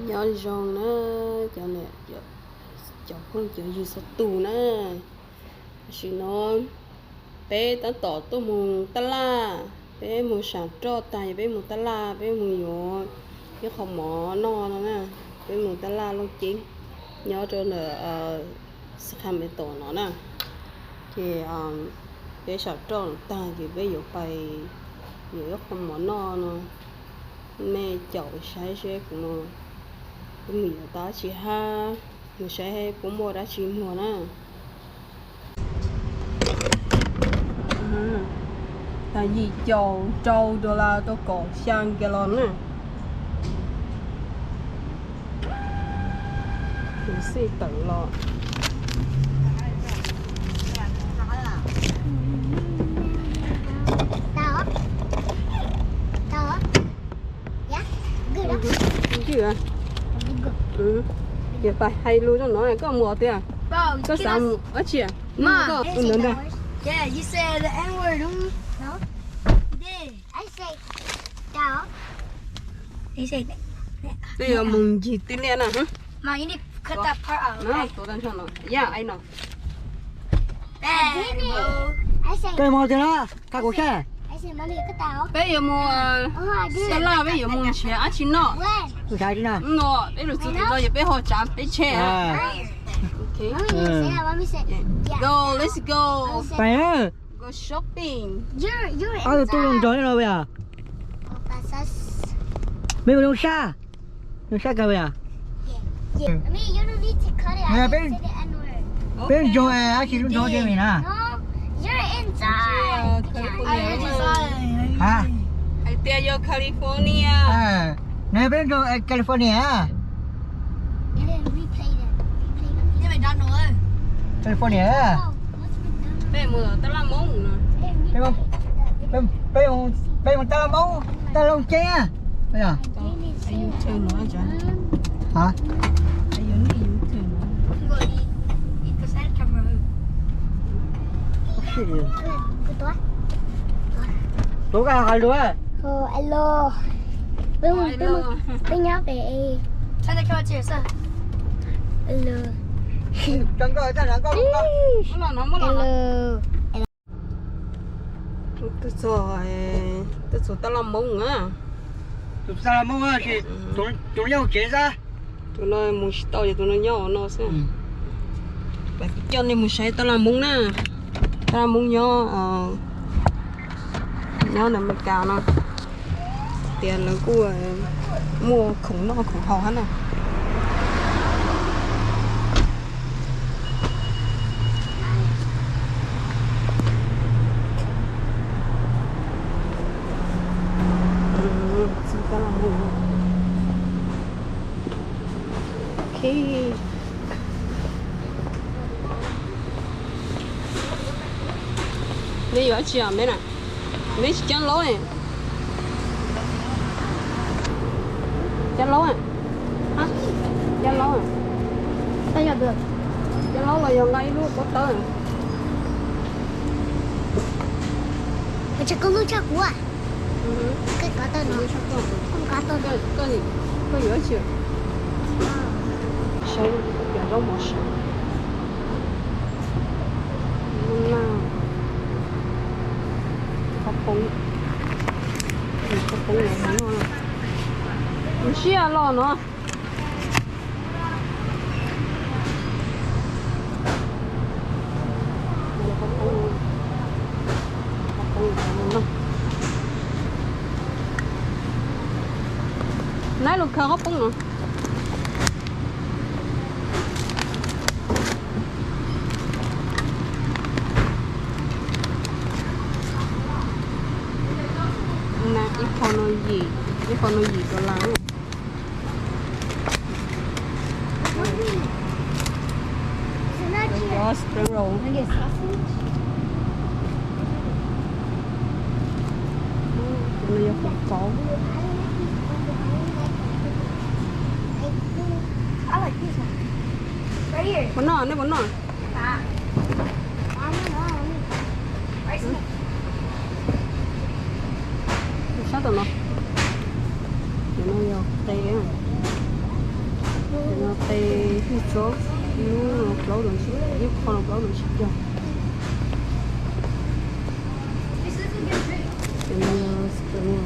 nhỏ rong nữa cho nè cho không cho gì sao tù nữa chỉ nó bé tao tỏ tôi mùng ta la bé mùng sản cho tài bé mùng ta la bé mùng nhỏ cái không mỏ no nó nè bé mùng ta la luôn chín nhỏ cho nè làm bé tổ nó nè thì bé sản cho ta thì bé dụ bài dụ không mỏ no nó mẹ chậu sai sẽ cũng mình ta chỉ ha mình sẽ cũng mua đã chỉ mua nè tại vì trâu đồ là tôi còn sang cái lon nè mình sẽ tự lo chứ à giờ phải hay luôn cho nó này có mua tiền có sao ở chị à có lớn đây Yeah, you said the N word, no? You did. I say dog. You say that. đây là mùng gì tên đen à hả? Mom, you need to cut that part out. Nó tôi đang cho nó. Yeah, I know. Bad. I say. Cái mò thế đó, các cô xe. I say, mommy, cut that out. Bây giờ mua salad bây giờ mua chè ăn chín nó. When? Tôi sai thế nào? Nó bây giờ tụi nó giờ bây họ chạm bây chè. Okay. Mommy, you say that. Mommy say. Yeah. Go, let's go. Phải á. Go shopping. You're Tôi không nói đâu bây giờ. Oh, that's us. Bây giờ đâu xa. Đâu xa cả bây giờ. Yeah. I mean, you don't need to cut it. I Yeah, didn't say the N word. Bên chỗ ai chỉ nói cho mình à? No, you're inside. California. Hả? I tell you California. À, này bên chỗ California à? And then replay them. Replay them. Yeah, McDonald's. California à? Oh, what's McDonald's? Bây giờ mua tao làm món nữa. Bên không? Bên ta là mẫu, ta là che à? Bây giờ. Ai yêu chơi nữa chứ? Hả? Ai yêu yêu chơi nữa? Tố cả hai đứa. Oh, hello. Bên nhau về. Try to come to yourself. Hello. Chẳng có ta là có. Nó là. Hello. Tôi sợ tao làm món á. Tụi sao làm mông à? Thì tụi nhau chế ra. Tụi nó muốn tao thì tụi nó nhỏ nó sẽ. Vậy cho nên muốn sai tao làm món nè. Tao làm món nhỏ nhỏ là mấy cao nó. Tiền là của mua khủng nó khủng hò hết nè. Okay. Đây ở chị à mấy nè, mấy chị chăn lố này, chăn lố này, hả? Chăn lố này, Sao nhập được? chăn lố là giờ ngay luôn có tới. Mày chắc có nước chắc cú à? Cái cá tơ nó. Không cá tơ. Cái gì? Có gì ở chị? Sao? Giờ đâu mà sao? Nào. Kapong. Kapong là ngon. Mình xia lo nó. Nãy lúc khao kapong nữa. Cái con gì có lắng có spring roll bây giờ không có bánh nọ đấy bánh nọ sao tụi nó nó vô tay á đi số nó lâu rồi chứ nếu không lâu rồi chứ chưa thì mình sẽ mua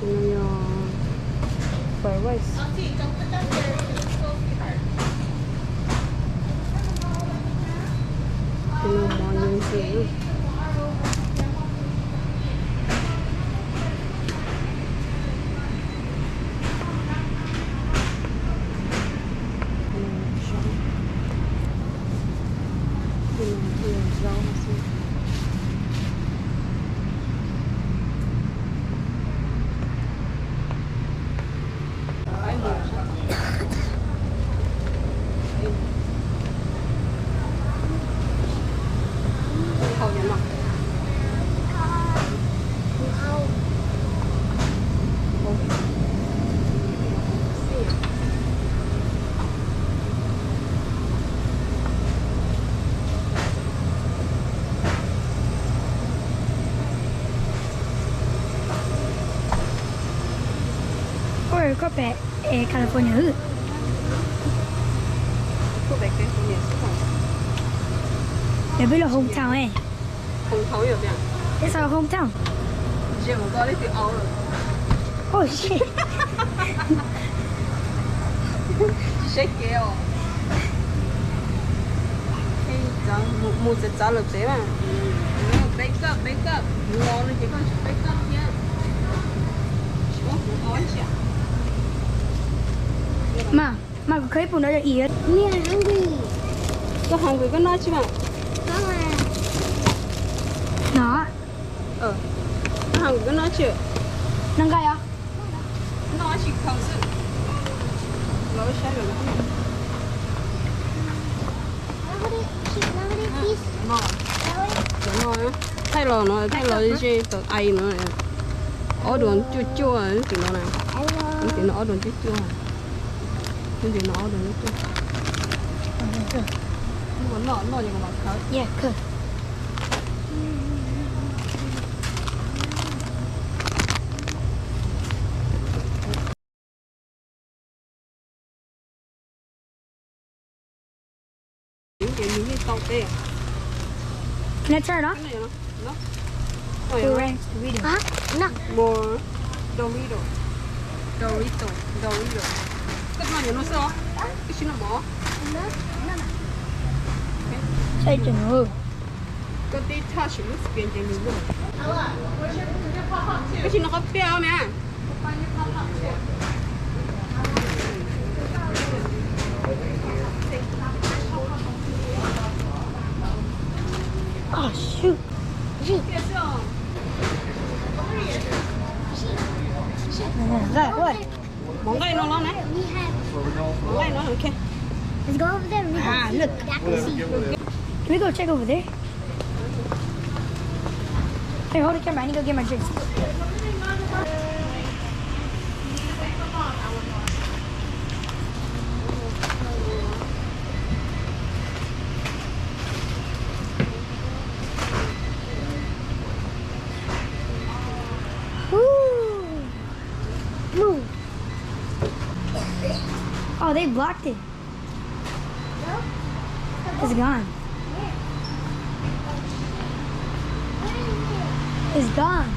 thì mình fried rice thì mình mua những gì Ôi có bé California hư. có vẻ cái gì không Để biết là hometown ấy. không thấu được vậy Thế sao hometown? chỉ một cái từ áo rồi Oh shit. chết kêu cái chẳng một sẽ trả lời thế mà bake up ngon chỉ có bake up nhá Mà có khởi phụ nó là ý ấy. Me are hungry. có hàng người có nói chứ mà Mama. Nó. có hàng người có nói chưa Nâng gai à? nói chỉ không sự lỗi sai rồi Nobody, please. ngon đúng rồi thay lò đi tự ai nữa này ở đường chua chua cái gì nó này Hello. cái gì nó ở đường chua chua cái gì nó ở đường chua nhưng mà nó như mà khởi Yeah, good. những cái mini tàu tê Can I try it on? cái này nó Cool rồi Ranch Doritos. Huh? No. more Dorito cái này nó sao cái gì nó bỏ Say chừng hư. cái tí touch nó biến thành như vậy cái gì nó có béo nè Oh shoot. Right, what? món cái nó nè We have. món cái nó ok Let's go over there. We Ah, look. That can see. Can we go check over there? Hey, hold the camera. I need to go get my drinks. Ooh. Move. Oh, they blocked it. It's gone. It's gone.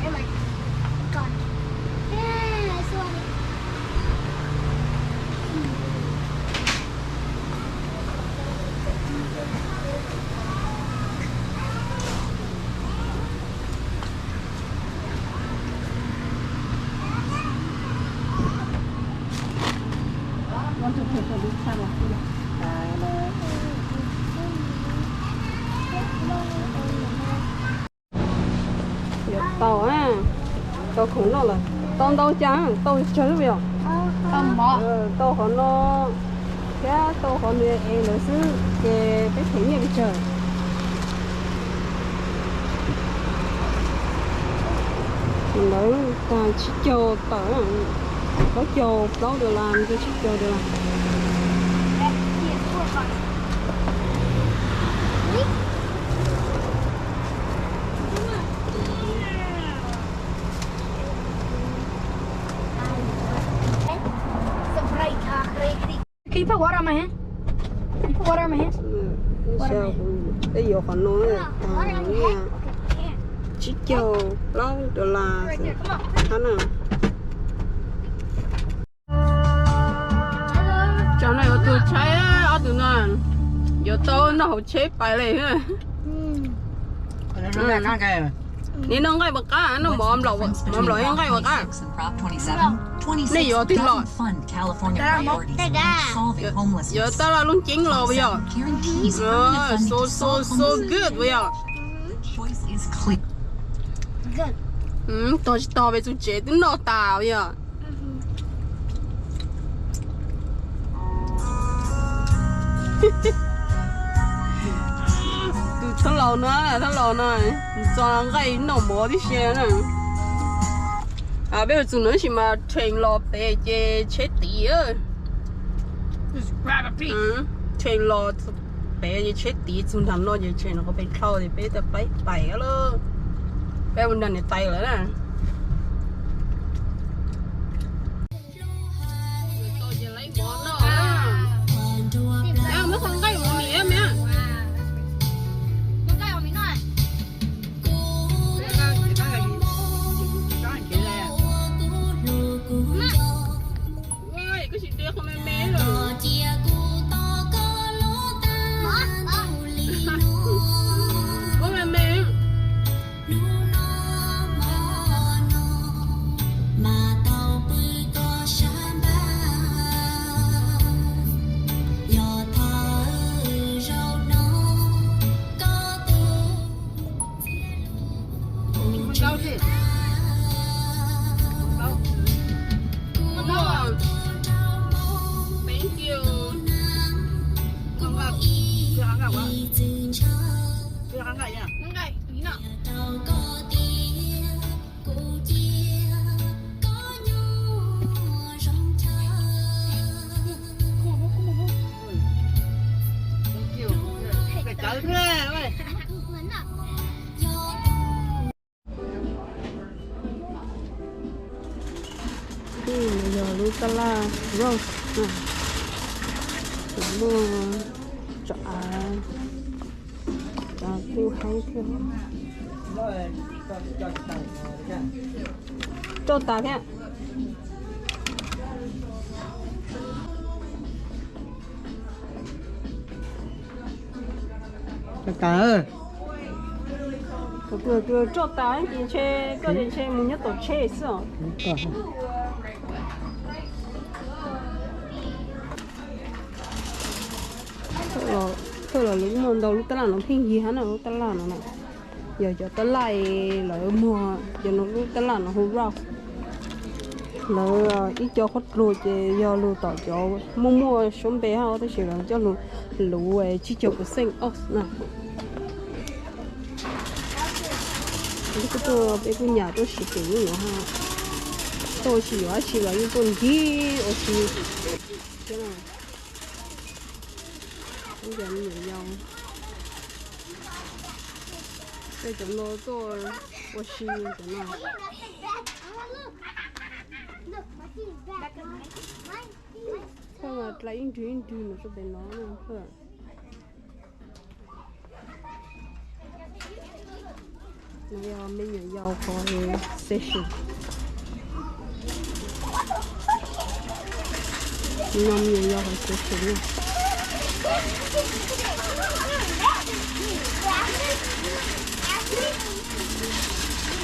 They're like gone. Yeah, I saw it. tàu á tàu khủng nó là tàu trắng tàu chơi bây giờ tàu họ nó cái tàu họ này em nó cứ cái thẻ nhà trời Đấy ta chỉ cho tớ có cho đó được làm cho chỉ cho được làm. Can you put water on my hand? Can you put water on my hand? Sao bây giờ còn nói là chỉ cho đó được là thế nào. Chỗ này ở tụi cháy ở tụi này giờ tôi nó hậu chế bài này nữa. Nó ngang cái Nên nó ngay bậc cá nó mồm lẩu nó ngay bậc cá. Này giờ thì lọ. Giờ tao là luôn chính rồi bây giờ. So good bây giờ. Tôi bây giờ chế tính nó tao bây giờ. Thằng lầu này cho cái nó mua đi xe này. À bây giờ tụi nó chỉ mà train lò bé chế tí ơi. Train lò bé chế tí chúng thằng nó chế train nó có bé khâu thì bé ta bảy luôn. Bé bên đây này tay rồi nè. Tôi chỉ lấy món đó. Nó không cái của mẹ mẹ. Bây giờ Nutella roast mua chả tiêu hay theo cho ta thế cả ơi cứ cho ta điện chế cái điện chế mình nhất tổ chế sao thôi là lúc mà đầu lúc ta làm nó phình gì hả nào lúc ta làm nó này giờ ta lại lại mua giờ nó lúc ta làm nó không rau nó ít cho hot rồi chứ giờ lúa tỏi cho mua xuống bé ha tôi chỉ là cho lúa chỉ cho cái xanh ốc nè cái tôi bé cái nhà tôi chỉ cái gì ha tôi chỉ là những con gì ở chỉ cái này bây giờ nhiều dầu đây chúng nó tôi我是怎么 thôi mà lấy in nó cho bé nó luôn thôi bây giờ mình nhiều dầu for session nhóm nhiều dầu for session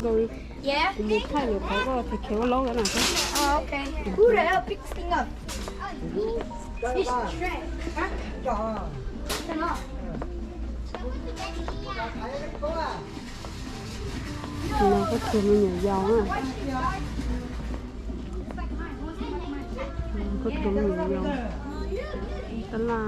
rồi một hai người phải có thịt khéo lâu cái nào chứ Okay. Who the hell picked this thing up? It's Trent. Huh? Turn off. nó có thêm nhiều dầu á có thêm nhiều dầu đó là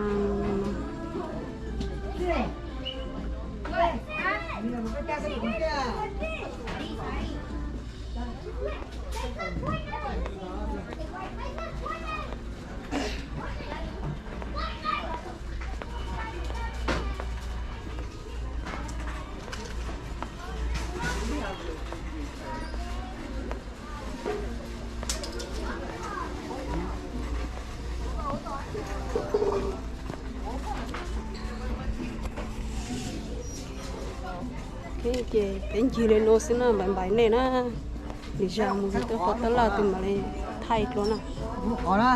cái gì đến gì lên nó xin nó bạn bài này nó đi ra một cái tôi họ tới là từ mà lên thay cho nó Có đó.